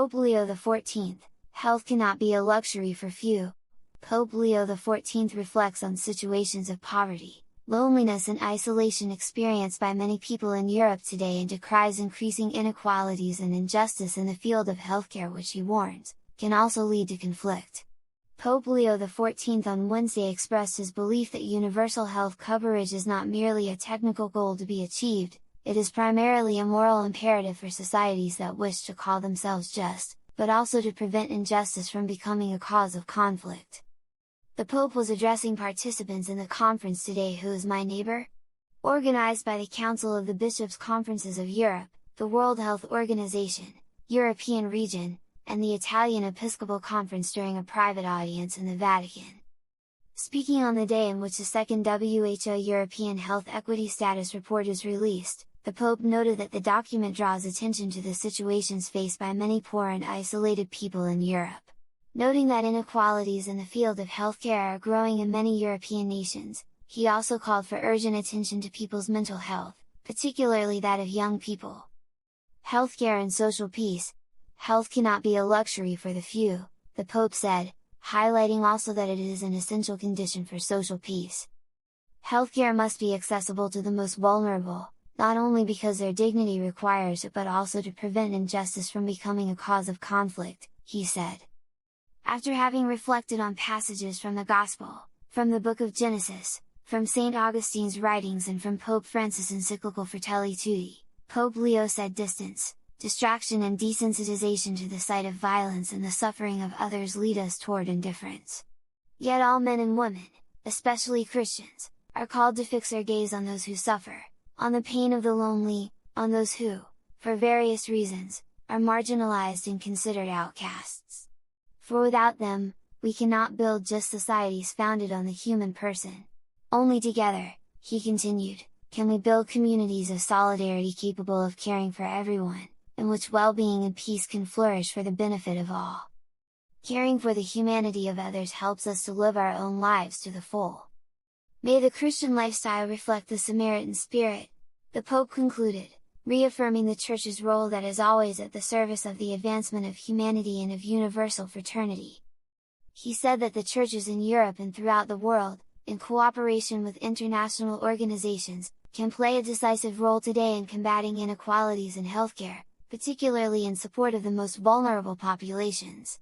Pope Leo XIV, health cannot be a luxury for few. Pope Leo XIV reflects on situations of poverty, loneliness and isolation experienced by many people in Europe today and decries increasing inequalities and injustice in the field of healthcare, which he warns, can also lead to conflict. Pope Leo XIV on Wednesday expressed his belief that universal health coverage is not merely a technical goal to be achieved, it is primarily a moral imperative for societies that wish to call themselves just, but also to prevent injustice from becoming a cause of conflict. The Pope was addressing participants in the conference today Who is My Neighbor? Organized by the Council of the Bishops' Conferences of Europe, the World Health Organization, European Region, and the Italian Episcopal Conference during a private audience in the Vatican. Speaking on the day in which the second WHO European Health Equity Status Report is released, the Pope noted that the document draws attention to the situations faced by many poor and isolated people in Europe. Noting that inequalities in the field of healthcare are growing in many European nations, he also called for urgent attention to people's mental health, particularly that of young people. Healthcare and social peace. Health cannot be a luxury for the few, the Pope said, highlighting also that it is an essential condition for social peace. Healthcare must be accessible to the most vulnerable, not only because their dignity requires it but also to prevent injustice from becoming a cause of conflict, he said. After having reflected on passages from the Gospel, from the Book of Genesis, from St. Augustine's writings and from Pope Francis' encyclical Fratelli Tutti, Pope Leo said distance, distraction and desensitization to the sight of violence and the suffering of others lead us toward indifference. Yet all men and women, especially Christians, are called to fix their gaze on those who suffer, on the pain of the lonely, on those who, for various reasons, are marginalized and considered outcasts. For without them, we cannot build just societies founded on the human person. Only together, he continued, can we build communities of solidarity capable of caring for everyone, in which well-being and peace can flourish for the benefit of all. Caring for the humanity of others helps us to live our own lives to the full. May the Christian lifestyle reflect the Samaritan spirit, the Pope concluded, reaffirming the Church's role that is always at the service of the advancement of humanity and of universal fraternity. He said that the churches in Europe and throughout the world, in cooperation with international organizations, can play a decisive role today in combating inequalities in healthcare, particularly in support of the most vulnerable populations.